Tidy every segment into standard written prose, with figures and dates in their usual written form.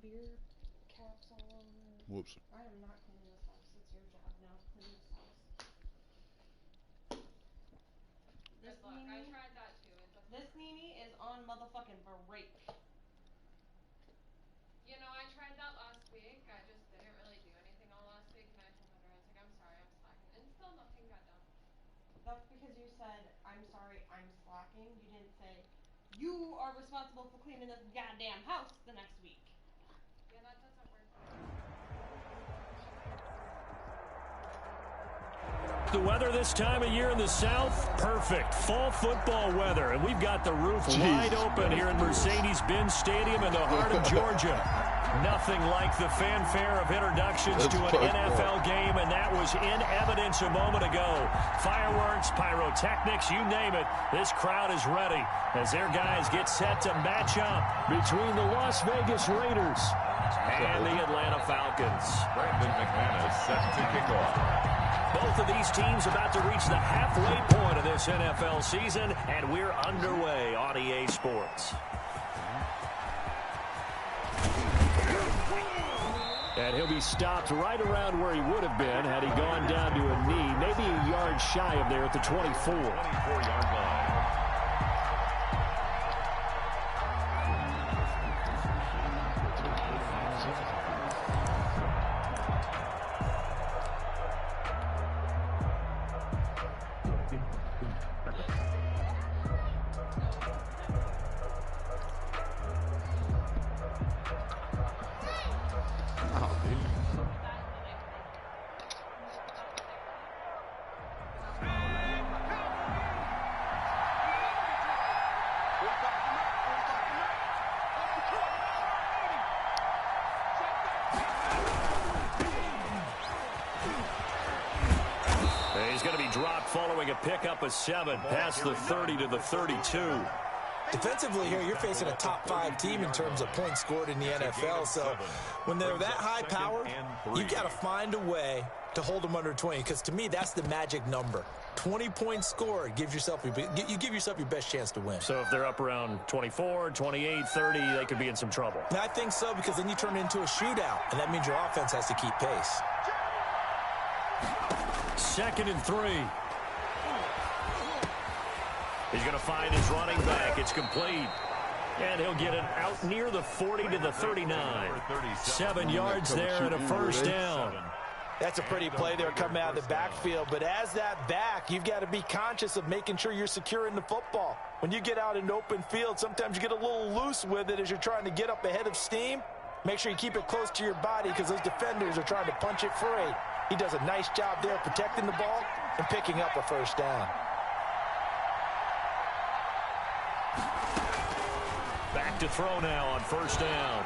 beer caps all over. Whoops. I am not cleaning this house. It's your job now to clean this house. This Look, I tried that too. This Nene is on motherfucking break. You know, I tried that last week. I just didn't really do anything all last week, and I told Heather, I was like, I'm sorry, I'm slacking, and still nothing got done. That's because you said, I'm sorry, I'm slacking. You didn't say, you are responsible for cleaning this goddamn house the next week. Yeah, that doesn't work. The weather this time of year in the South, perfect. Fall football weather, and we've got the roof wide open here in Mercedes-Benz Stadium in the heart of Georgia. Nothing like the fanfare of introductions to an NFL game, and that was in evidence a moment ago. Fireworks, pyrotechnics, you name it. This crowd is ready as their guys get set to match up between the Las Vegas Raiders and the Atlanta Falcons. Brandon McManus set to kick off. Both of these teams about to reach the halfway point of this NFL season, and we're underway on EA Sports. And he'll be stopped right around where he would have been had he gone down to a knee, maybe a yard shy of there at the 24. 24-yard line. He's going to be dropped following a pickup of 7 past the 30 to the 32. Defensively here, you're facing a top-5 team in terms of points scored in the NFL. So when they're that high-powered, you got to find a way to hold them under 20. Because to me, that's the magic number. 20 points scored, you give yourself your best chance to win. So if they're up around 24, 28, 30, they could be in some trouble. And I think so, because then you turn it into a shootout, and that means your offense has to keep pace. 2nd and 3. He's going to find his running back. It's complete. And he'll get it out near the 40 to the 39. 7 yards there and a first down. That's a pretty play there coming out of the backfield. But as that back, you've got to be conscious of making sure you're securing the football. When you get out in open field, sometimes you get a little loose with it as you're trying to get up ahead of steam. Make sure you keep it close to your body because those defenders are trying to punch it free. He does a nice job there protecting the ball and picking up a first down. Back to throw now on first down.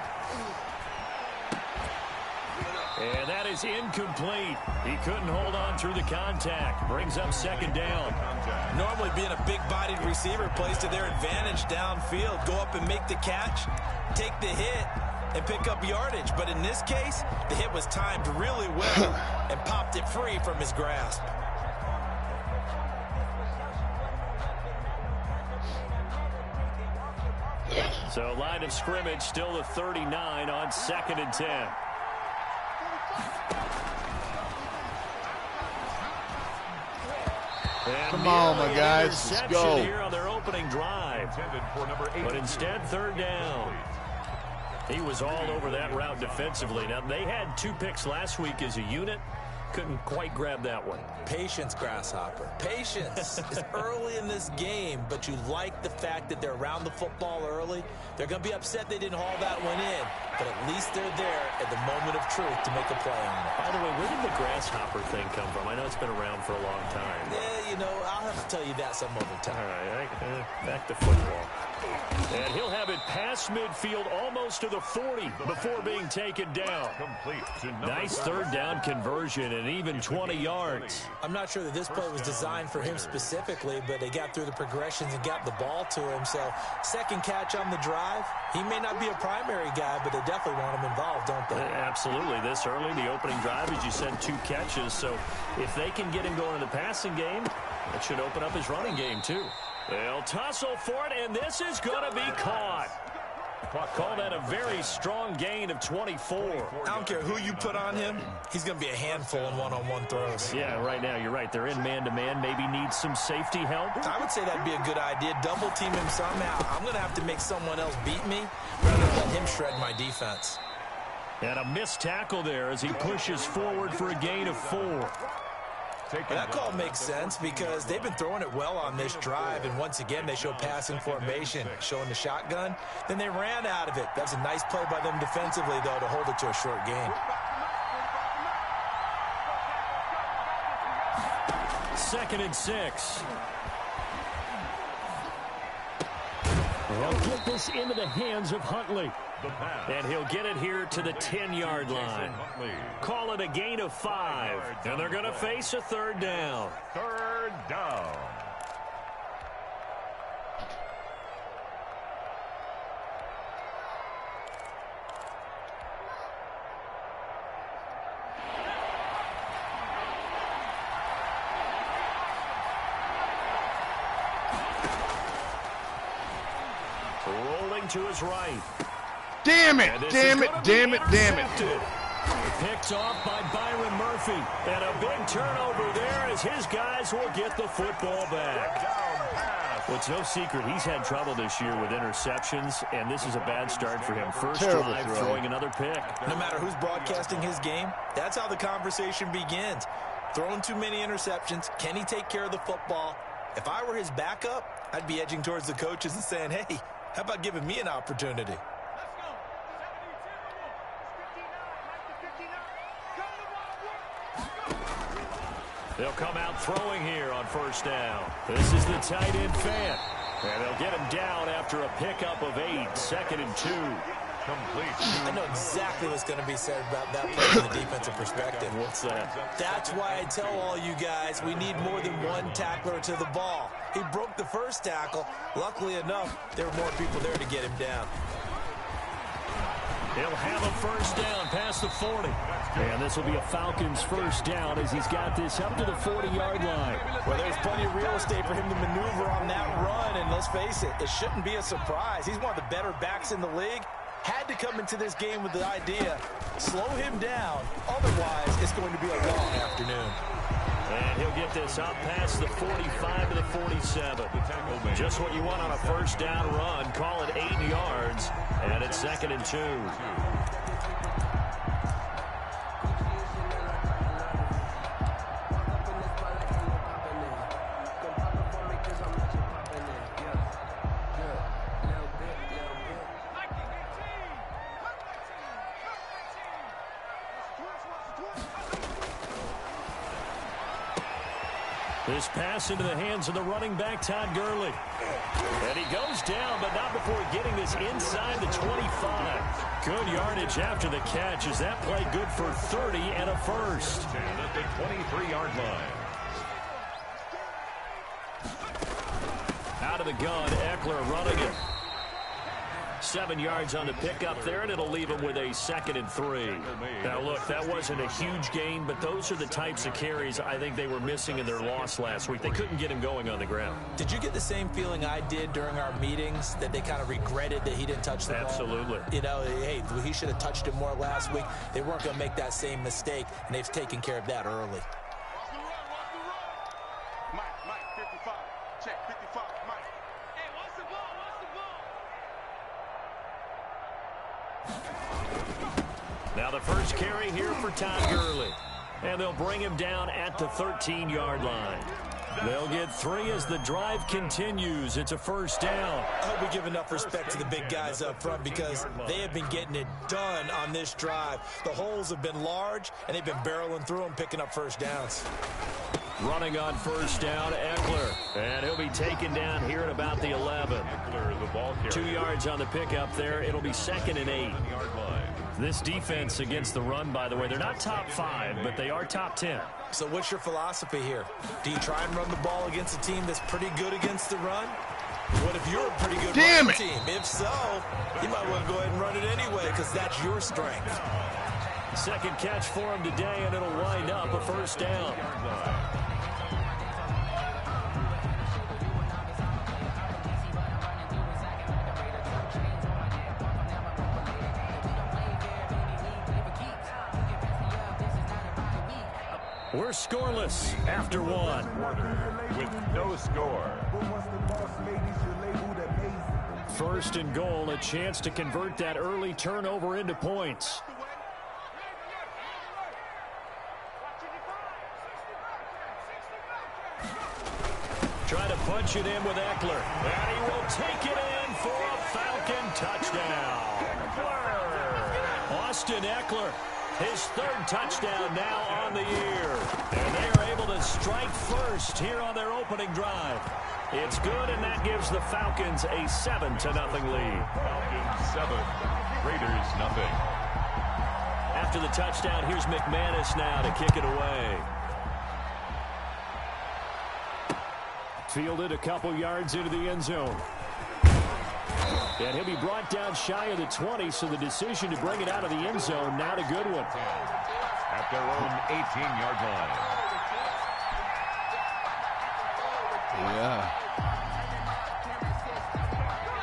And that is incomplete. He couldn't hold on through the contact. Brings up 2nd down. Normally being a big-bodied receiver plays to their advantage downfield. Go up and make the catch, take the hit, and pick up yardage. But in this case, the hit was timed really well and popped it free from his grasp. So line of scrimmage still the 39 on 2nd and 10. And come on, my guys, let's go. Here on their opening drive, but instead 3rd down. He was all over that route defensively. Now, they had 2 picks last week as a unit. Couldn't quite grab that one. Patience, Grasshopper. Patience. It's early in this game, but you like the fact that they're around the football early. They're going to be upset they didn't haul that one in, but at least they're there at the moment of truth to make a play on it. By the way, where did the Grasshopper thing come from? I know it's been around for a long time. Yeah, you know, I'll have to tell you that some other time. All right, back to football. And he'll have it past midfield almost to the 40 before being taken down. Nice 3rd down conversion and even 20 yards. I'm not sure that this play was designed for him specifically, but they got through the progressions and got the ball to him. So 2nd catch on the drive. He may not be a primary guy, but they definitely want him involved, don't they? Absolutely. This early, the opening drive, as you said, 2 catches. So if they can get him going in the passing game, that should open up his running game too. They'll tussle for it, and this is going to be caught. Call that a very strong gain of 24. I don't care who you put on him. He's going to be a handful in one-on-one throws. Yeah, right now you're right. They're in man-to-man. Maybe needs some safety help. I would say that'd be a good idea. Double team him somehow. I'm going to have to make someone else beat me rather than let him shred my defense. And a missed tackle there as he pushes forward for a gain of 4. That call makes sense because they've been throwing it well on this drive, and once again they show passing formation, showing the shotgun. Then they ran out of it. That's a nice play by them defensively, though, to hold it to a short gain. 2nd and 6. They'll get this into the hands of Huntley. And he'll get it here to the 10-yard line. Call it a gain of 5. And they're going to face a 3rd down. 3rd down. Rolling to his right. Damn it, damn it, damn it, damn it. Picked off by Byron Murphy. And a big turnover there as his guys will get the football back. Well, it's no secret he's had trouble this year with interceptions, and this is a bad start for him. First drive, throwing another pick. No matter who's broadcasting his game, that's how the conversation begins. Throwing too many interceptions. Can he take care of the football? If I were his backup, I'd be edging towards the coaches and saying, hey, how about giving me an opportunity? They'll come out throwing here on 1st down. This is the tight end Fant. And they'll get him down after a pickup of 8. 2nd and 2. Complete. I know exactly what's going to be said about that play from the defensive perspective. What's that? That's why I tell all you guys we need more than one tackler to the ball. He broke the first tackle. Luckily enough, there were more people there to get him down. He'll have a 1st down past the 40. And this will be a Falcons 1st down as he's got this up to the 40-yard line. Well, there's plenty of real estate for him to maneuver on that run, and let's face it, it shouldn't be a surprise. He's one of the better backs in the league. Had to come into this game with the idea, slow him down, otherwise it's going to be a long afternoon. And he'll get this up past the 45 to the 47. Just what you want on a 1st down run. Call it 8 yards, and it's 2nd and 2. This pass into the hands of the running back, Todd Gurley. And he goes down, but not before getting this inside the 25. Good yardage after the catch. Is that play good for 30 and a 1st? And at the 23-yard line. Out of the gun, Eckler running it. 7 yards on the pickup there, and it'll leave him with a 2nd and 3. Now, look, that wasn't a huge gain, but those are the types of carries I think they were missing in their loss last week. They couldn't get him going on the ground. Did you get the same feeling I did during our meetings, that they kind of regretted that he didn't touch the ball? Absolutely. You know, hey, he should have touched it more last week. They weren't going to make that same mistake, and they've taken care of that early. Mike, 55. Check, 55, Mike. Hey, what's the ball? Now the first carry here for Todd Gurley. And they'll bring him down at the 13-yard line. They'll get 3 as the drive continues. It's a 1st down. I hope we give enough respect to the big guys up front because they have been getting it done on this drive. The holes have been large, and they've been barreling through them, picking up 1st downs. Running on 1st down, Eckler. And he'll be taken down here at about the 11. Eckler, the ball carrier. 2 yards on the pickup there. It'll be 2nd and 8. This defense against the run, by the way, they're not top 5, but they are top 10. So what's your philosophy here? Do you try and run the ball against a team that's pretty good against the run? What if you're a pretty good running team? If so, you might want to go ahead and run it anyway because that's your strength. Second catch for him today, and it'll wind up a 1st down. We're scoreless after one. With no score. First and goal, a chance to convert that early turnover into points. Try to punch it in with Eckler. And he will take it in for a Falcon touchdown. Austin Eckler, his third touchdown now on the year. And they are able to strike first here on their opening drive. It's good, and that gives the Falcons a 7-0 lead. Falcons 7, Raiders 0. After the touchdown, here's McManus now to kick it away. Fielded a couple yards into the end zone. And he'll be brought down shy of the 20, so the decision to bring it out of the end zone, not a good one. At their own 18-yard line. Yeah.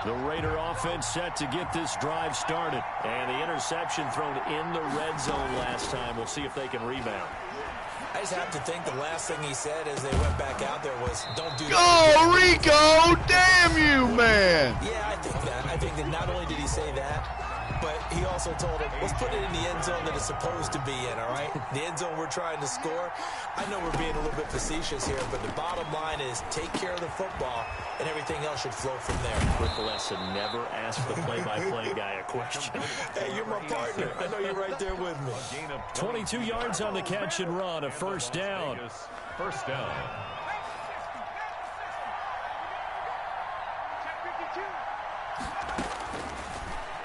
The Raider offense set to get this drive started. And the interception thrown in the red zone last time. We'll see if they can rebound. I just have to think the last thing he said as they went back out there was, don't do Go, that. Rico! Damn you, man! Yeah, I think that. I think that not only did he say that, but he also told him, let's put it in the end zone that it's supposed to be in, all right? The end zone we're trying to score. I know we're being a little bit facetious here, but the bottom line is take care of the football, and everything else should flow from there. Quick lesson, never ask the play-by-play guy a question. Hey, you're my partner. I know you're right there with me. 22 yards on the catch and run, a first down. First down.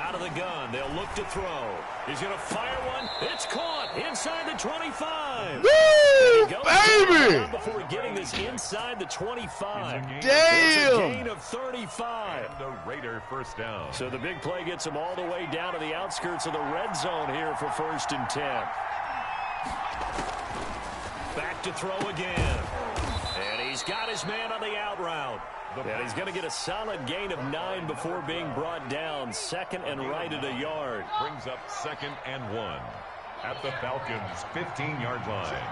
Out of the gun, they'll look to throw. He's going to fire one. It's caught inside the 25. Woo, baby! Before getting this inside the 25. Damn! It's a gain of 35. And a Raider first down. So the big play gets him all the way down to the outskirts of the red zone here for 1st and 10. Back to throw again. And he's got his man on the out route. And he's going to get a solid gain of 9 before being brought down. 2nd and right at a yard. Brings up 2nd and 1 at the Falcons' 15-yard line.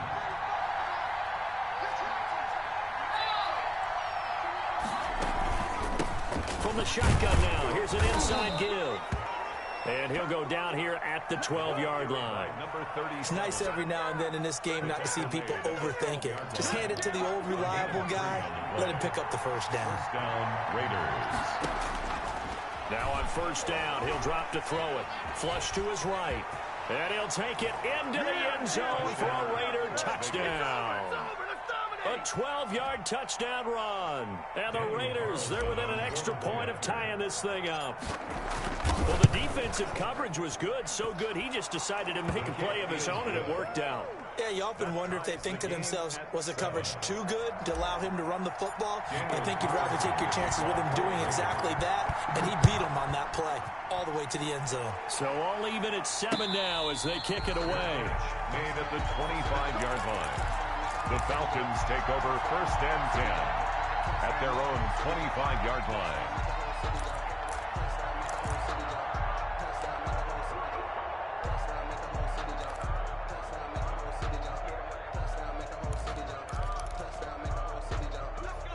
From the shotgun now, here's an inside give. And he'll go down here at the 12-yard line. Number 30. It's nice every now and then in this game not to see people overthink it. Just hand it to the old reliable guy. Let him pick up the first down. First down, Raiders. Now on first down, he'll drop to throw it. Flush to his right. And he'll take it into the end zone for a Raider touchdown. A 12-yard touchdown run. And the Raiders, they're within an extra point of tying this thing up. Well, the defensive coverage was good, so good he just decided to make a play of his own, and it worked out. Yeah, you often wonder if they think to themselves, was the coverage too good to allow him to run the football? I think you'd rather take your chances with him doing exactly that, and he beat him on that play all the way to the end zone. So all even at 7 now as they kick it away. Made at the 25-yard line. The Falcons take over 1st and 10 at their own 25-yard line.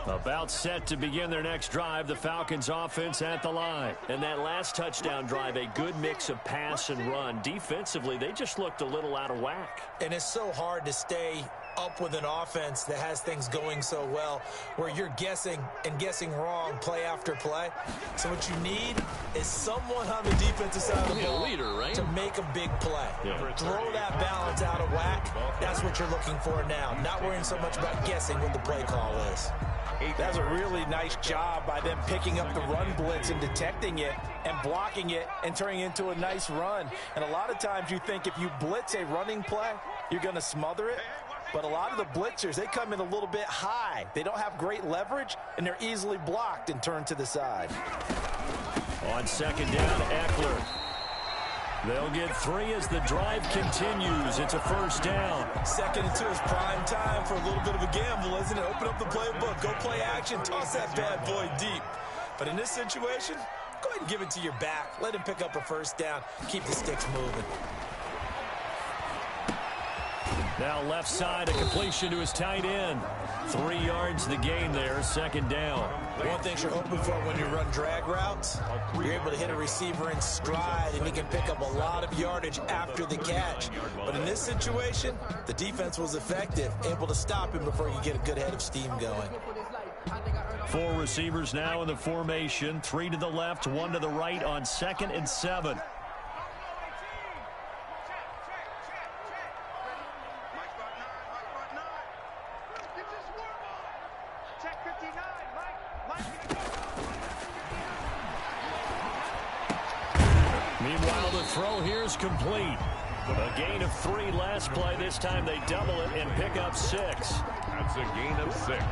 About set to begin their next drive, the Falcons offense at the line. And that last touchdown drive, a good mix of pass and run. Defensively, they just looked a little out of whack. And it's so hard to stay up with an offense that has things going so well, where you're guessing and guessing wrong play after play. So what you need is someone on the defensive side of the ball to make a big play. Yeah. Throw that balance out of whack. That's what you're looking for now. Not worrying so much about guessing what the play call is. That's a really nice job by them picking up the run blitz and detecting it and blocking it and turning it into a nice run. And a lot of times you think if you blitz a running play, you're going to smother it. But a lot of the blitzers, they come in a little bit high. They don't have great leverage, and they're easily blocked and turned to the side. On 2nd down, Eckler. They'll get 3 as the drive continues. It's a first down. 2nd and 2 is prime time for a little bit of a gamble, isn't it? Open up the playbook, go play action, toss that bad boy deep. But in this situation, go ahead and give it to your back. Let him pick up a first down. Keep the sticks moving. Now left side, a completion to his tight end. 3 yards the gain there, second down. One thing you're hoping for when you run drag routes, you're able to hit a receiver in stride, and he can pick up a lot of yardage after the catch. But in this situation, the defense was effective, able to stop him before you get a good head of steam going. 4 receivers now in the formation. 3 to the left, 1 to the right on 2nd and 7. Meanwhile, the throw here is complete. A gain of 3 last play. This time they double it and pick up 6. That's a gain of 6.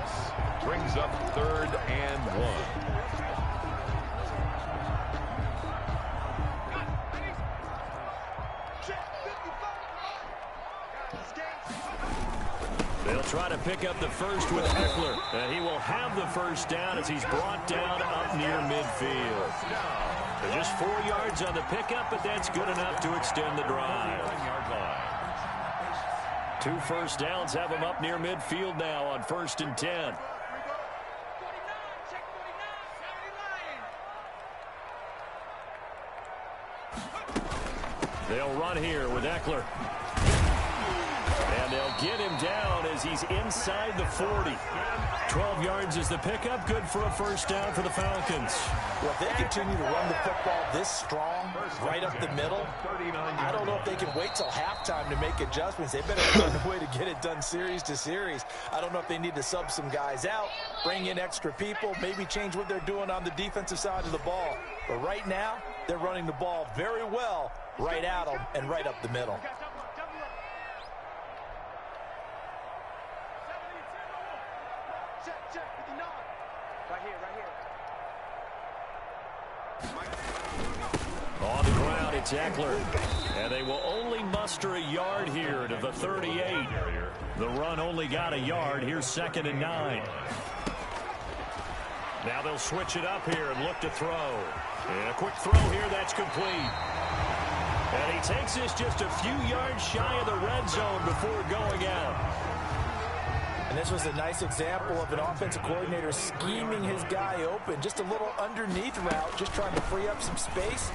Brings up 3rd and 1. They'll try to pick up the first with Eckler. And he will have the first down as he's brought down up near midfield. Just 4 yards on the pickup, but that's good enough to extend the drive. 2 first downs have him up near midfield now on 1st and 10. They'll run here with Eckler. And they'll get him down as he's inside the 40. 12 yards is the pickup. Good for a first down for the Falcons. Well, if they continue to run the football this strong, right up the middle, I don't know if they can wait till halftime to make adjustments. They better find a way to get it done series to series. I don't know if they need to sub some guys out, bring in extra people, maybe change what they're doing on the defensive side of the ball. But right now, they're running the ball very well right at them and right up the middle. On the ground, it's Eckler. And they will only muster a yard here to the 38. The run only got a yard. Here's 2nd and 9. Now they'll switch it up here and look to throw. And a quick throw here, that's complete. And he takes this just a few yards shy of the red zone before going out. And this was a nice example of an offensive coordinator scheming his guy open. Just a little underneath route, just trying to free up some space,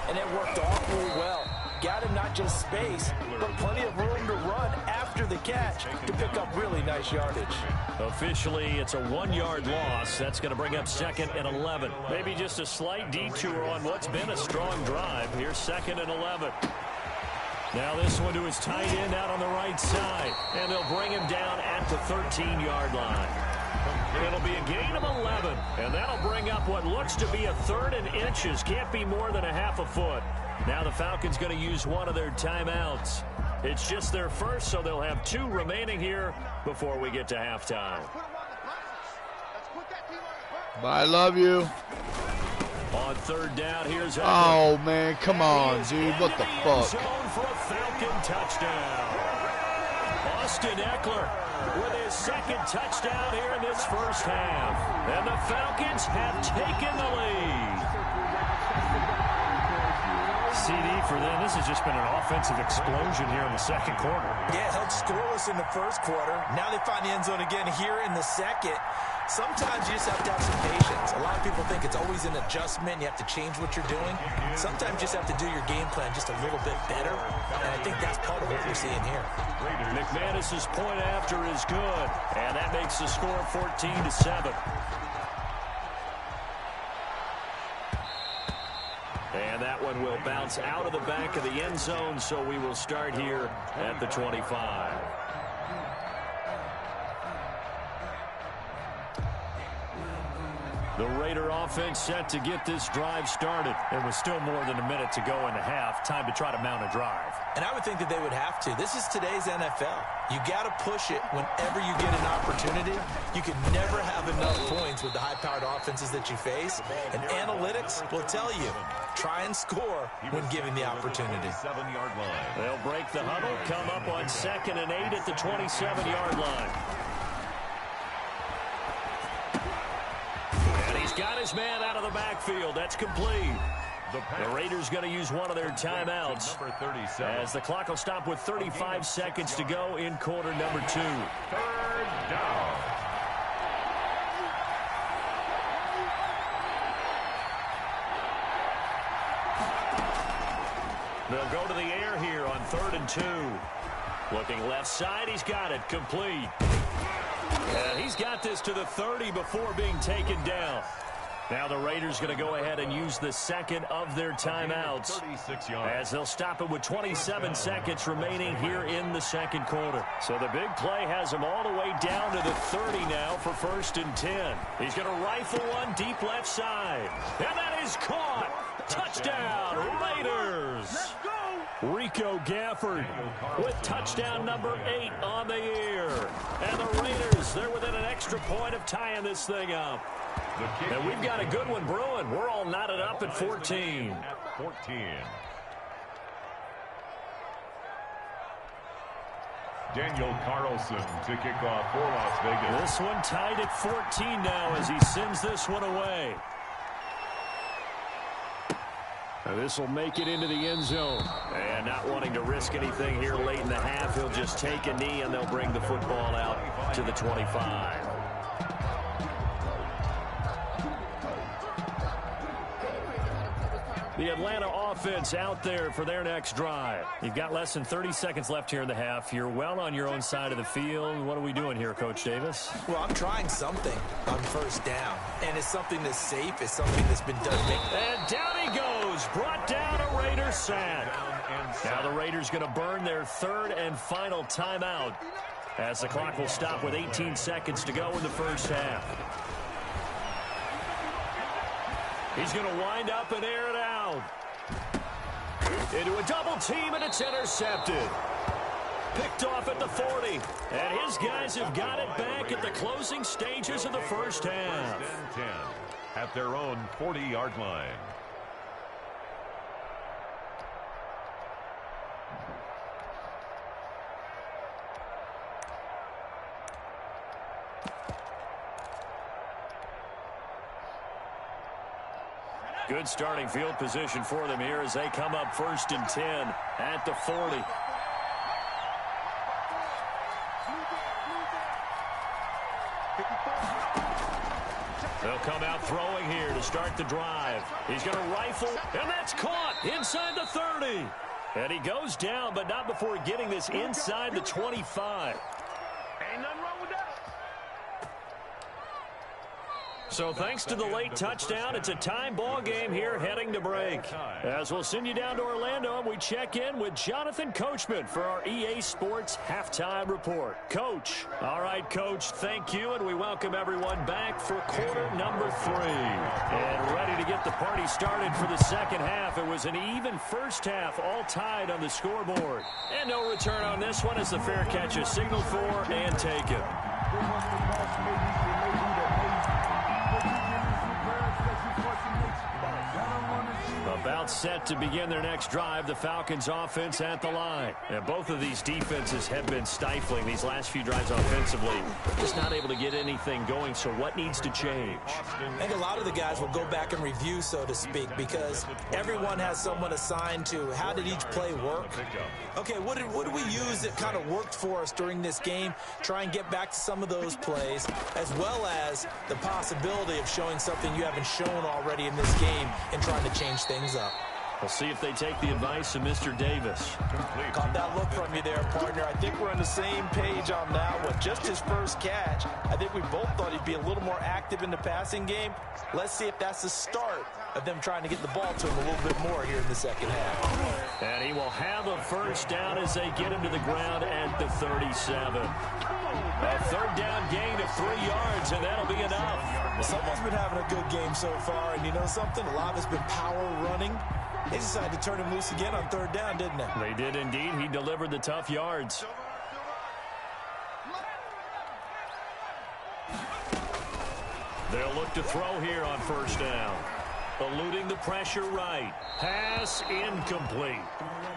and it worked awfully well. Got him not just space, but plenty of room to run after the catch to pick up really nice yardage. Officially, it's a 1-yard loss. That's going to bring up 2nd and 11. Maybe just a slight detour on what's been a strong drive. Here's 2nd and 11. Now this one to his tight end out on the right side. And they'll bring him down at the 13-yard line. It'll be a gain of 11. And that'll bring up what looks to be a 3rd and inches. Can't be more than a half a foot. Now the Falcons going to use one of their timeouts. It's just their first, so they'll have 2 remaining here before we get to halftime. I love you. On 3rd down, here's Eckler. Oh, man, come on, dude. What the fuck? Zone for a Falcon touchdown. Austin Eckler with his 2nd touchdown here in this first half. And the Falcons have taken the lead. CD for them. This has just been an offensive explosion here in the 2nd quarter. Yeah, held scoreless in the 1st quarter. Now they find the end zone again here in the 2nd. Sometimes you just have to have some patience. A lot of people think it's always an adjustment. You have to change what you're doing. Sometimes you just have to do your game plan just a little bit better. And I think that's part of what we're seeing here. McManus's point after is good. And that makes the score 14-7. And that one will bounce out of the back of the end zone, so we will start here at the 25. The Raider offense set to get this drive started. There was still more than a minute to go in the half. Time to try to mount a drive. And I would think that they would have to. This is today's NFL. You got to push it whenever you get an opportunity. You can never have enough points with the high-powered offenses that you face. And analytics will tell you, try and score when given the opportunity. 7-yard line. They'll break the huddle, come up on 2nd and 8 at the 27-yard line. Got his man out of the backfield. That's complete. The Raiders going to use one of their timeouts Number 37. as the clock will stop with 35 seconds to go in quarter number 2. 3rd down. They'll go to the air here on 3rd and 2. Looking left side, he's got it complete. And he's got this to the 30 before being taken down. Now the Raiders going to go ahead and use the second of their timeouts 36 yards. as they'll stop it with 27 seconds remaining here in the second quarter. So the big play has him all the way down to the 30 now for 1st and 10. He's going to rifle one deep left side. And that is caught. Touchdown, Raiders. Rico Gafford with touchdown number 8 on the year. And the Raiders, they're within an extra point of tying this thing up. And we've got a good one brewing. We're all knotted up at 14. At 14. Daniel Carlson to kick off for Las Vegas. This one tied at 14 now as he sends this one away. This will make it into the end zone. And not wanting to risk anything here late in the half, he'll just take a knee and they'll bring the football out to the 25. The Atlanta offense out there for their next drive. You've got less than 30 seconds left here in the half. You're well on your own side of the field. What are we doing here, Coach Davis? Well, I'm trying something on 1st down. And it's something that's safe. It's something that's been done. And down he goes. Brought down a Raider sack. Now the Raiders going to burn their 3rd and final timeout as the clock will stop with 18 seconds to go in the first half. He's going to wind up and air it out. Into a double team, and it's intercepted. Picked off at the 40. And his guys have got it back at the closing stages of the first half. 1st and 10 at their own 40-yard line. Good starting field position for them here as they come up 1st and 10 at the 40. They'll come out throwing here to start the drive. He's going to rifle, and that's caught inside the 30. And he goes down, but not before getting this inside the 25. Ain't nothing wrong with that. So thanks to the late touchdown, it's a time ball game here heading to break. As we'll send you down to Orlando, and we check in with Jonathan Coachman for our EA Sports Halftime Report. Coach. All right, Coach, thank you, and we welcome everyone back for quarter number 3. And ready to get the party started for the second half. It was an even first half, all tied on the scoreboard. And no return on this one as the fair catch is signaled for and taken. About set to begin their next drive, the Falcons offense at the line. And both of these defenses have been stifling these last few drives offensively. Just not able to get anything going, so what needs to change? I think a lot of the guys will go back and review, so to speak, because everyone has someone assigned to how did each play work. Okay, what did we use that kind of worked for us during this game? Try and get back to some of those plays, as well as the possibility of showing something you haven't shown already in this game and trying to change things up. We'll see if they take the advice of Mr. Davis. Caught that look from you there, partner. I think we're on the same page on that one. Just his first catch. I think we both thought he'd be a little more active in the passing game. Let's see if that's the start of them trying to get the ball to him a little bit more here in the second half. And he will have a first down as they get him to the ground at the 37. A third down gain of 3 yards, and that'll be enough. Well, someone's been having a good game so far, and you know something? A lot of it's been power running. They decided to turn him loose again on third down, didn't they? They did indeed. He delivered the tough yards. They'll look to throw here on first down. Eluding the pressure right. Pass incomplete.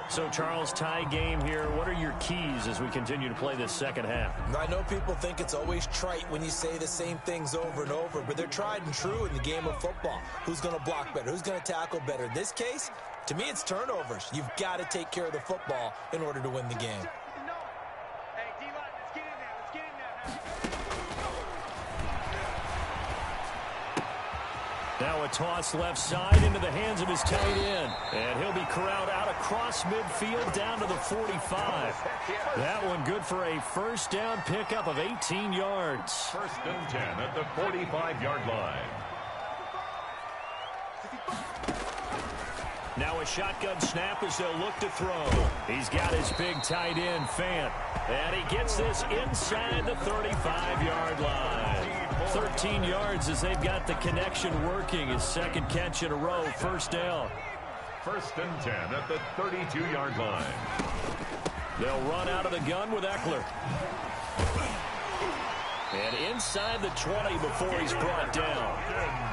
So, Charles, tie game here. What are your keys as we continue to play this second half? I know people think it's always trite when you say the same things over and over, but they're tried and true in the game of football. Who's going to block better? Who's going to tackle better? In this case, to me, it's turnovers. You've got to take care of the football in order to win the game. Now a toss left side into the hands of his tight end. And he'll be corralled out across midfield down to the 45. That one good for a first down pickup of 18 yards. First and 10 at the 45-yard line. Now a shotgun snap as they'll look to throw. He's got his big tight end, Fant. And he gets this inside the 35-yard line. 13 yards as they've got the connection working. His second catch in a row, first down. First and 10 at the 32-yard line. They'll run out of the gun with Eckler. And inside the 20 before he's brought down.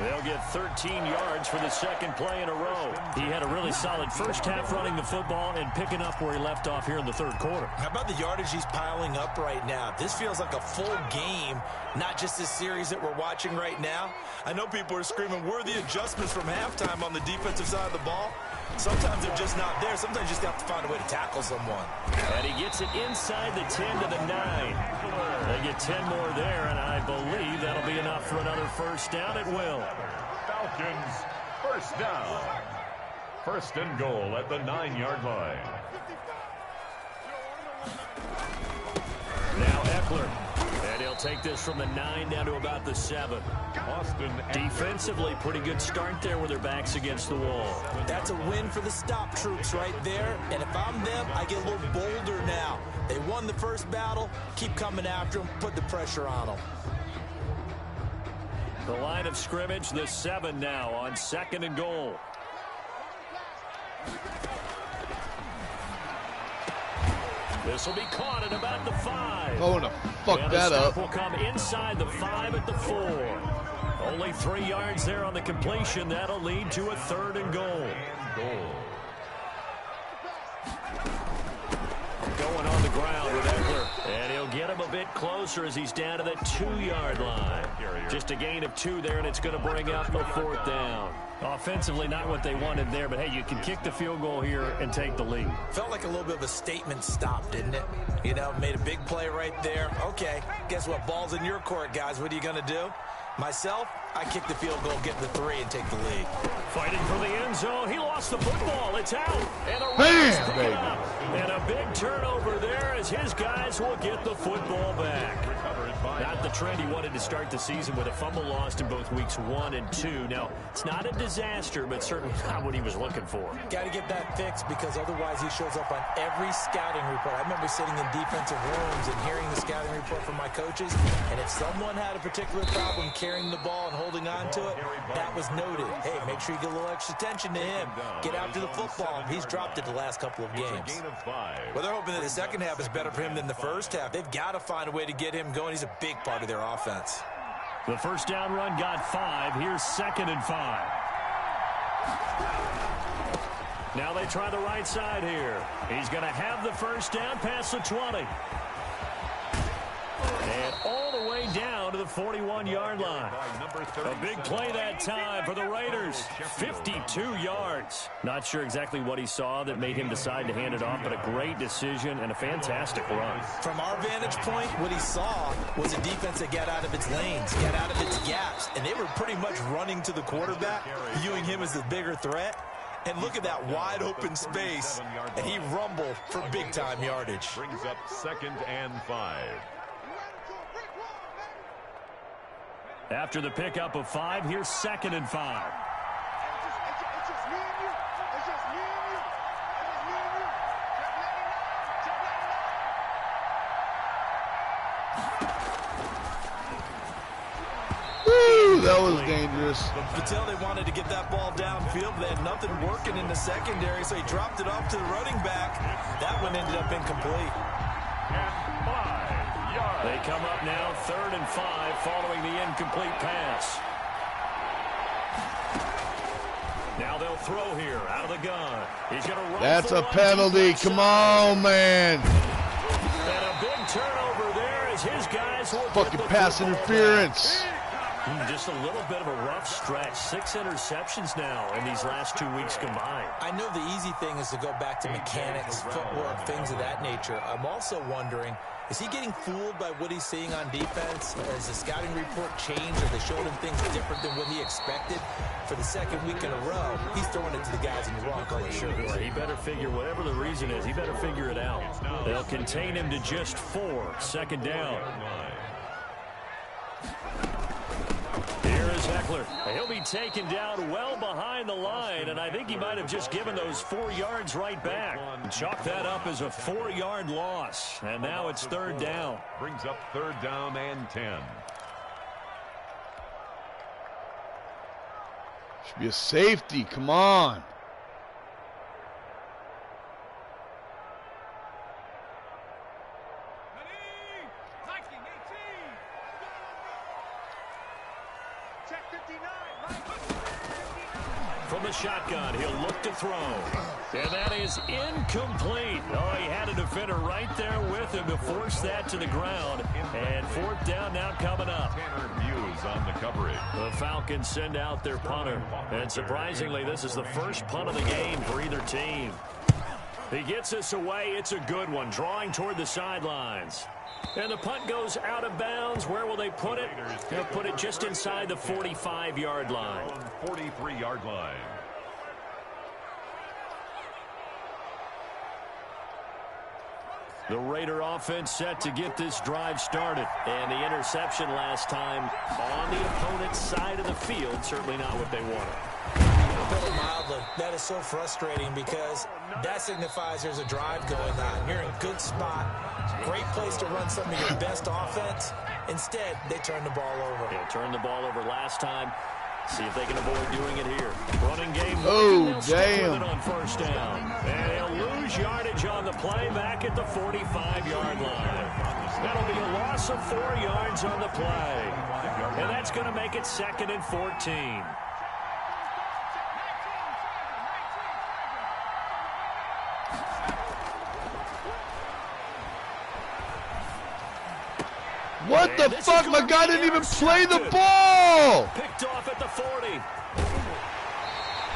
They'll get 13 yards for the second play in a row. He had a really solid first half running the football and picking up where he left off here in the third quarter. How about the yardage he's piling up right now? This feels like a full game, not just this series that we're watching right now. I know people are screaming, where are the adjustments from halftime on the defensive side of the ball? Sometimes they're just not there. Sometimes you just have to find a way to tackle someone. And he gets it inside the 10 to the 9. They get 10 more there, and I believe that'll be enough for another first down. It will. Falcons, first down. First and goal at the 9-yard line. Now Eckler. And he'll take this from the 9 down to about the 7. Austin Defensively, pretty good start there with their backs against the wall. That's a win for the stop troops right there. And if I'm them, I get a little bolder now. They won the first battle. Keep coming after them. Put the pressure on them. The line of scrimmage, the 7 now on second and goal. This will be caught at about the 5. Oh, no. Fuck and that the up. stop will come inside the 5 at the 4. Only 3 yards there on the completion. That'll lead to a third and goal. Going on the ground with Eckler. And he'll get him a bit closer as he's down to the 2-yard line. Just a gain of 2 there, and it's going to bring up a fourth down. Offensively, not what they wanted there, but hey, you can kick the field goal here and take the lead. Felt like a little bit of a statement stop, didn't it? You know, made a big play right there. Okay, guess what? Ball's in your court, guys. What are you going to do? Myself, I kick the field goal, get the 3, and take the lead. Fighting for the end zone. He lost the football. It's out. And a Bam, pick it up. And a big turnover there as his guys will get the football back. Not the trend he wanted to start the season with a fumble lost in both weeks 1 and 2. Now, it's not a disaster, but certainly not what he was looking for. Got to get that fixed because otherwise he shows up on every scouting report. I remember sitting in defensive rooms and hearing the scouting report from my coaches, and if someone had a particular problem carrying the ball and holding on to it, that was noted. Hey, make sure you get a little extra attention to him. Get after the football. He's dropped it the last couple of games. Well, they're hoping that the second half is better for him than the first half. They've got to find a way to get him going. He's a big part of their offense. The first down run got 5. Here's second and 5. Now they try the right side here. He's going to have the first down past the 20. And all the way down to the 41-yard line. A big play that time for the Raiders. 52 yards. Not sure exactly what he saw that made him decide to hand it off, but a great decision and a fantastic run. From our vantage point, what he saw was a defense that got out of its lanes, got out of its gaps, and they were pretty much running to the quarterback, viewing him as the bigger threat. And look at that wide open space, and he rumbled for big-time yardage. Brings up second and 5. After the pickup of 5, here's second and 5. Woo, that was dangerous. You could tell they wanted to get that ball downfield. They had nothing working in the secondary, so he dropped it off to the running back. That one ended up incomplete. They come up now, third and 5, following the incomplete pass. Now they'll throw here out of the gun. He's going to run. That's a penalty. Come on, man. And a big turnover there as his guys will Fucking pass interference. Just a little bit of a rough stretch. 6 interceptions now in these last 2 weeks combined. I know the easy thing is to go back to mechanics, footwork, things of that nature. I'm also wondering, is he getting fooled by what he's seeing on defense? Has the scouting report changed, or they showed him things different than what he expected? For the second week in a row, he's throwing it to the guys in the wrong color shirts. Well, he better figure, whatever the reason is, he better figure it out. They'll contain him to just 4. Second down. Here is Eckler. He'll be taken down well behind the line, and I think he might have just given those 4 yards right back. Chalk that up as a 4-yard loss, and now it's 3rd down. Brings up 3rd down and 10. Should be a safety. Come on. From the shotgun, he'll look to throw. And that is incomplete. Oh, he had a defender right there with him to force that to the ground. And 4th down now coming up. Tanner Muse on the coverage. The Falcons send out their punter. And surprisingly, this is the first punt of the game for either team. He gets this away. It's a good one, drawing toward the sidelines. And the punt goes out of bounds. Where will they put it? They'll put it just inside the 45-yard line. 43-yard line. The Raider offense set to get this drive started. And the interception last time on the opponent's side of the field. Certainly not what they wanted. To put it mildly, that is so frustrating because that signifies there's a drive going on. You're in a good spot. Great place to run some of your best offense. Instead, they turn the ball over. Yeah, turned the ball over last time. See if they can avoid doing it here. Running game. Oh, damn. On 1st down. And he'll lose yardage on the play back at the 45-yard line. That'll be a loss of 4 yards on the play. And that's going to make it 2nd and 14. What the fuck? My guy didn't even play the ball. Picked off at the 40.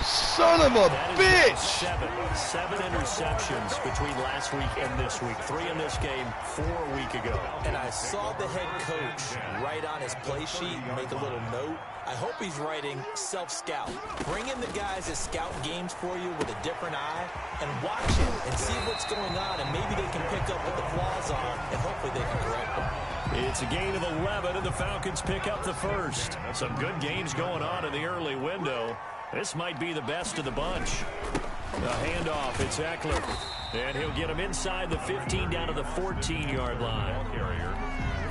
Son of a bitch. 7 interceptions between last week and this week. 3 in this game, 4 a week ago. And I saw the head coach write on his play sheet and make a little note. I hope he's writing self-scout. Bring in the guys that scout games for you with a different eye and watch it and see what's going on, and maybe they can pick up what the flaws are, and hopefully they can correct them. It's a gain of 11, and the Falcons pick up the first. Some good games going on in the early window. This might be the best of the bunch. The handoff, it's Eckler. And he'll get him inside the 15 down to the 14-yard line.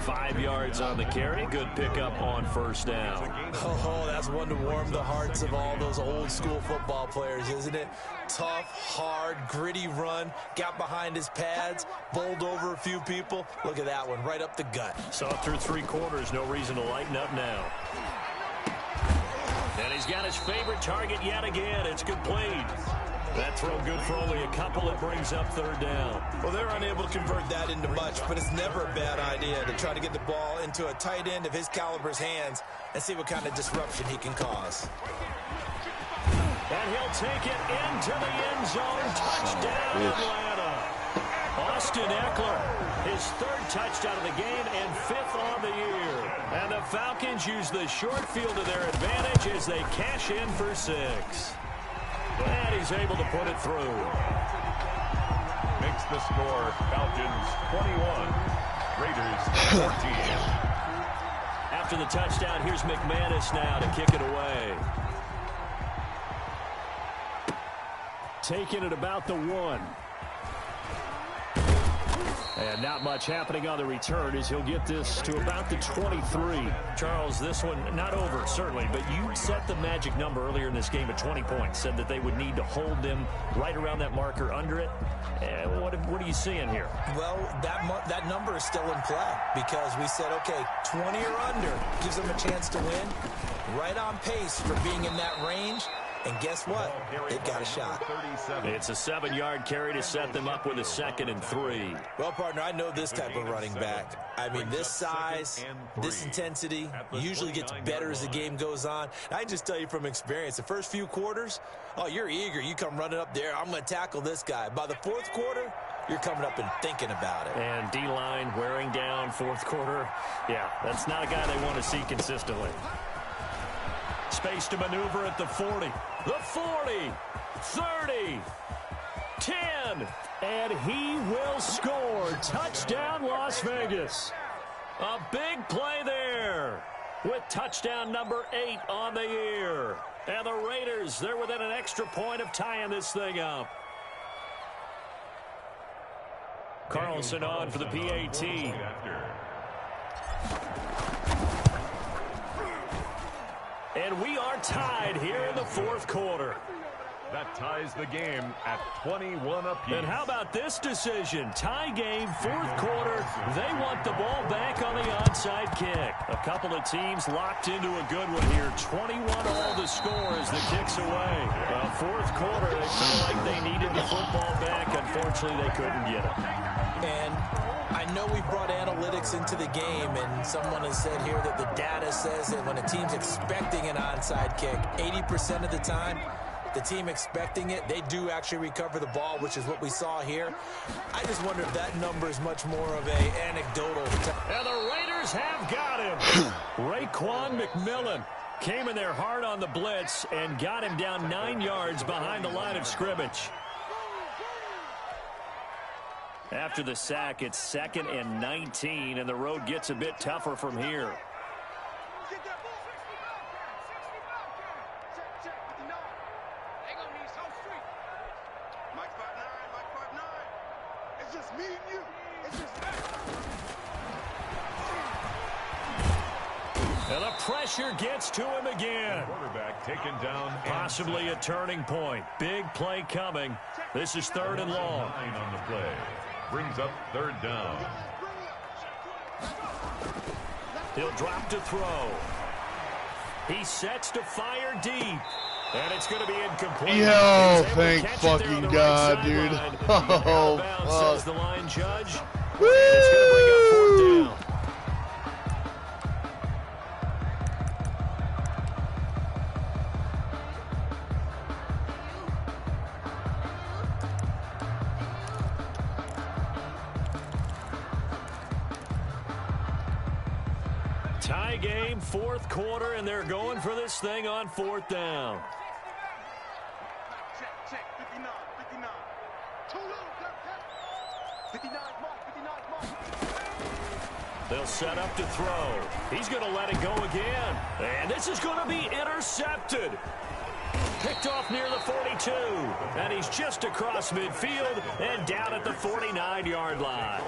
5 yards on the carry. Good pickup on 1st down. Oh, that's one to warm the hearts of all those old-school football players, isn't it? Tough, hard, gritty run. Got behind his pads, bowled over a few people. Look at that one, right up the gut. Saw through 3 quarters. No reason to lighten up now. And he's got his favorite target yet again. It's complete. That throw good for only a couple. It brings up 3rd down. Well, they're unable to convert that into much, but it's never a bad idea to try to get the ball into a tight end of his caliber's hands and see what kind of disruption he can cause. And he'll take it into the end zone. Touchdown, Atlanta. Austin Eckler, his 3rd touchdown of the game and 5th on the year. And the Falcons use the short field to their advantage as they cash in for 6. And he's able to put it through. Makes the score Falcons 21, Raiders 14. After the touchdown, here's McManus now to kick it away. Taking it about the 1. And not much happening on the return as he'll get this to about the 23. Charles, this one not over, certainly, but you set the magic number earlier in this game at 20 points. Said that they would need to hold them right around that marker under it. What are you seeing here? Well, that number is still in play because we said, okay, 20 or under gives them a chance to win. Right on pace for being in that range. And guess what? They've got a shot. It's a 7-yard carry to set them up with a 2nd and 3. Well, partner, I know this type of running back. I mean, this size, this intensity usually gets better as the game goes on. I can just tell you from experience, the first few quarters, oh, you're eager. You come running up there, I'm going to tackle this guy. By the 4th quarter, you're coming up and thinking about it. And D-line wearing down 4th quarter. Yeah, that's not a guy they want to see consistently. Space to maneuver at the 40. The 40. 30. 10. And he will score. Touchdown, Las Vegas. A big play there with touchdown number 8 on the year. And the Raiders, they're within an extra point of tying this thing up. Carlson on for the PAT. And we are tied here in the 4th quarter. That ties the game at 21 apiece. And how about this decision? Tie game, 4th quarter. They want the ball back on the onside kick. A couple of teams locked into a good one here. 21 all the score as the kick's away. 4th quarter, they felt like they needed the football back. Unfortunately, they couldn't get it. And I know we brought analytics into the game, and someone has said here that the data says that when a team's expecting an onside kick, 80% of the time, the team expecting it, they do actually recover the ball, which is what we saw here. I just wonder if that number is much more of a anecdotal. And the Raiders have got him. Raekwon McMillan came in there hard on the blitz and got him down 9 yards behind the line of scrimmage. After the sack, it's 2nd and 19, and the road gets a bit tougher from here. And the pressure gets to him again. Quarterback taken down. Possibly a turning point. Big play coming. This is 3rd and long. 9 on the play. Brings up 3rd down. He'll drop to throw. He sets to fire deep. And it's going to be incomplete. Yo, thank fucking God, dude. Oh, fuck. Says the line judge. Woo! And it's going to bring up 4th down. Tie game, 4th quarter, and they're going for this thing on 4th down. Check, 59, 59. Too low, 59 mark. They'll set up to throw. He's going to let it go again. And this is going to be intercepted. Picked off near the 42. And he's just across midfield and down at the 49-yard line.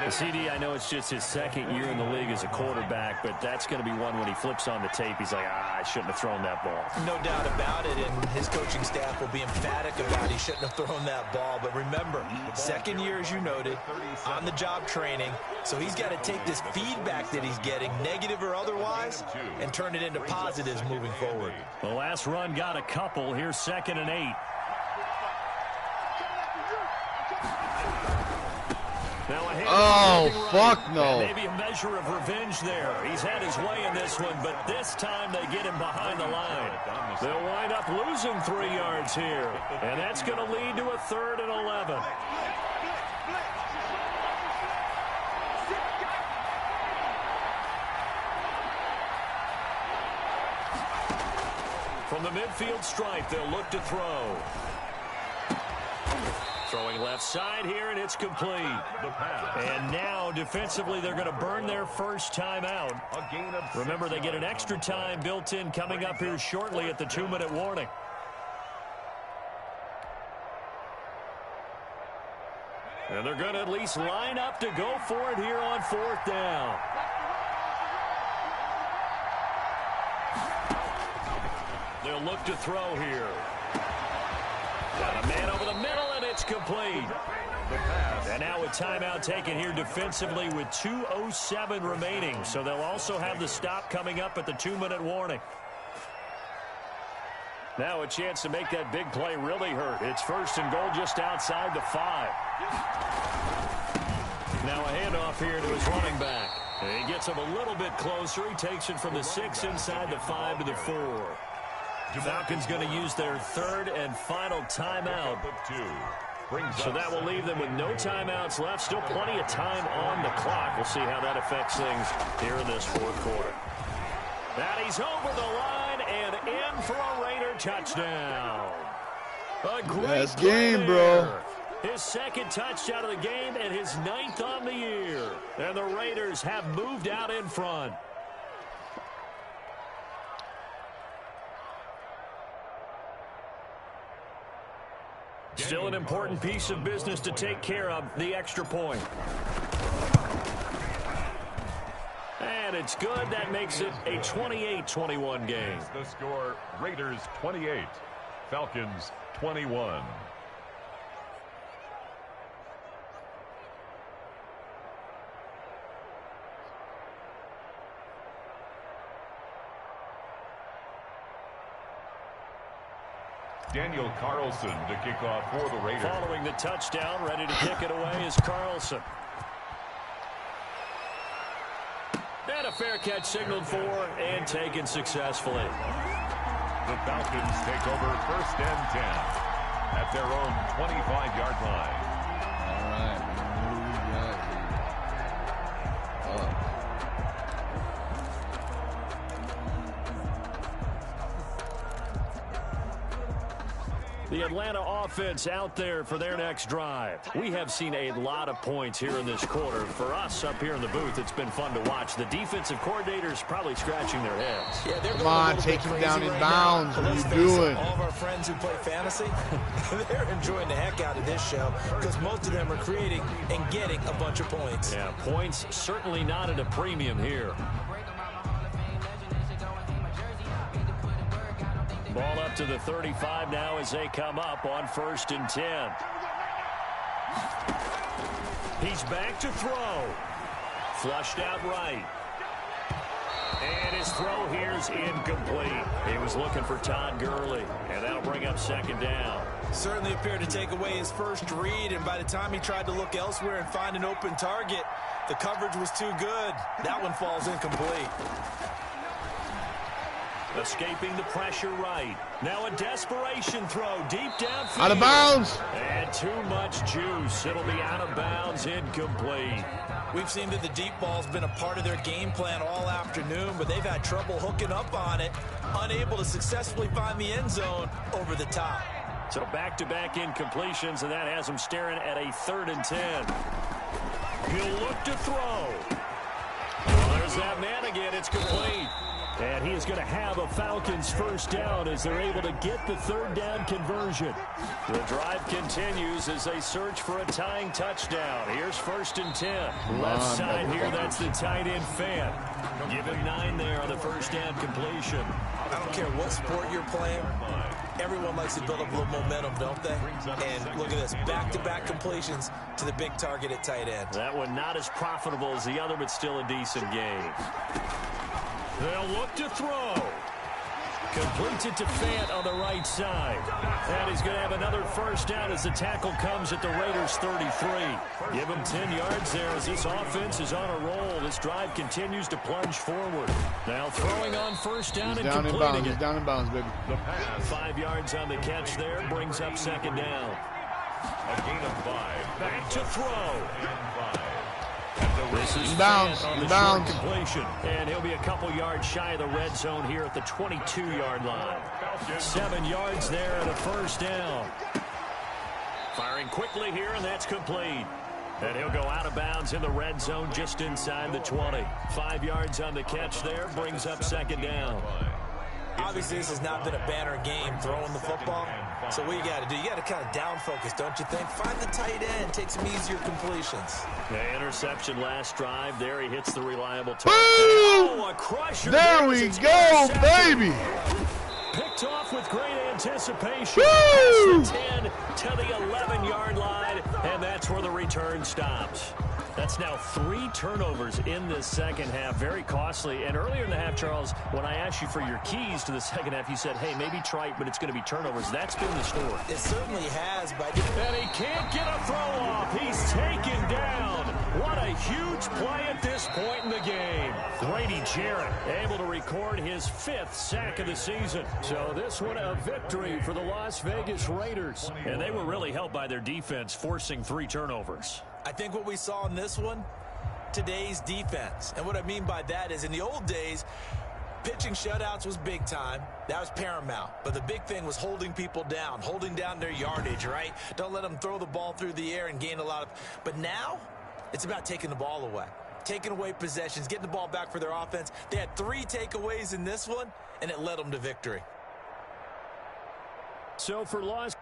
CD, I know it's just his 2nd year in the league as a quarterback, but that's going to be one when he flips on the tape. He's like, I shouldn't have thrown that ball. No doubt about it, and his coaching staff will be emphatic about he shouldn't have thrown that ball. But remember, 2nd year, as you noted, on-the-job training. So he's got to take this feedback that he's getting, negative or otherwise, and turn it into positives moving forward. The last run got a couple. Here's 2nd and 8. Oh, fuck no. Maybe a measure of revenge there. He's had his way in this one, but this time they get him behind the line. They'll wind up losing 3 yards here, and that's going to lead to a 3rd and 11. From the midfield stripe, they'll look to throw. Throwing left side here, and it's complete. And now, defensively, they're going to burn their first time out. Remember, they get an extra time built in coming up here shortly at the 2-minute warning. And they're going to at least line up to go for it here on 4th down. They'll look to throw here. Got a man over the middle, and it's complete. And now a timeout taken here defensively with 2:07 remaining. So they'll also have the stop coming up at the 2-minute warning. Now a chance to make that big play really hurt. It's first and goal just outside the 5. Now a handoff here to his running back. And he gets him a little bit closer. He takes it from the 6 inside the 5 to the 4. Falcons going to use their third and final timeout. So that will leave them with no timeouts left. Still plenty of time on the clock. We'll see how that affects things here in this fourth quarter. And he's over the line and in for a Raider touchdown. A great game, bro. His second touchdown of the game and his 9th on the year. And the Raiders have moved out in front. Still an important piece of business to take care of, the extra point. And it's good. That makes it a 28-21 game. The score, Raiders 28, Falcons 21. Daniel Carlson to kick off for the Raiders. Following the touchdown, ready to kick it away is Carlson. And a fair catch signaled for and taken successfully. The Falcons take over first and 10 at their own 25-yard line. All right, what do we got here? The Atlanta offense out there for their next drive. We have seen a lot of points here in this quarter. For us up here in the booth, it's been fun to watch. The defensive coordinators probably scratching their heads. Yeah, they're Come on, take him down in bounds. What are you doing? All of our friends who play fantasy, they're enjoying the heck out of this show because most of them are creating and getting a bunch of points. Yeah, points certainly not at a premium here. Ball up to the 35 now as they come up on first and 10. He's back to throw. Flushed out right. And his throw here's incomplete. He was looking for Todd Gurley, and that'll bring up second down. Certainly appeared to take away his first read, and by the time he tried to look elsewhere and find an open target, the coverage was too good. That one falls incomplete. Escaping the pressure right. Now a desperation throw deep downfield. Out of bounds. And too much juice. It'll be out of bounds, incomplete. We've seen that the deep ball's been a part of their game plan all afternoon, but they've had trouble hooking up on it, unable to successfully find the end zone over the top. So back-to-back incompletions, and that has them staring at a 3rd and 10. He'll look to throw. Well, there's that man again. It's complete. And he is going to have a Falcons first down as they're able to get the 3rd down conversion. The drive continues as they search for a tying touchdown. Here's first and 10. Left side here, that's the tight end fan. Give him 9 there on the first down completion. I don't care what sport you're playing. Everyone likes to build up a little momentum, don't they? And look at this, back-to-back completions to the big target at tight end. That one not as profitable as the other, but still a decent game. They'll look to throw. Completes it to Fant on the right side. And he's going to have another first down as the tackle comes at the Raiders' 33. Give him 10 yards there as this offense is on a roll. This drive continues to plunge forward. Now throwing on first down and completing it. He's down in bounds, baby. The pass. 5 yards on the catch there. Brings up second down. A gain of 5. Back to throw. And 5. This is Bounce, on the short completion, and he'll be a couple yards shy of the red zone here at the 22-yard line. 7 yards there and a first down. Firing quickly here, and that's complete. And he'll go out of bounds in the red zone just inside the 20. 5 yards on the catch there, brings up second down. Obviously, this has not been a banner game throwing the football. So what you got to do, you got to kind of down focus, don't you think? Find the tight end, take some easier completions. The interception last drive. There he hits the reliable target. Boom! Oh, a crusher. There we go, baby. Picked off with great anticipation. Woo! Past the 10 to the 11-yard line, and that's where the return stops. That's now 3 turnovers in this second half. Very costly. And earlier in the half, Charles, when I asked you for your keys to the second half, you said, hey, maybe try it, but it's going to be turnovers. That's been the story. It certainly has, but... And he can't get a throw off. He's taken down. What a huge play at this point in the game. Grady Jarrett able to record his 5th sack of the season. So this one a victory for the Las Vegas Raiders. And they were really helped by their defense, forcing 3 turnovers. I think what we saw in this one, today's defense. And what I mean by that is in the old days, pitching shutouts was big time. That was paramount. But the big thing was holding people down, holding down their yardage, right? Don't let them throw the ball through the air and gain a lot of... But now, it's about taking the ball away. Taking away possessions, getting the ball back for their offense. They had 3 takeaways in this one, and it led them to victory. So for Las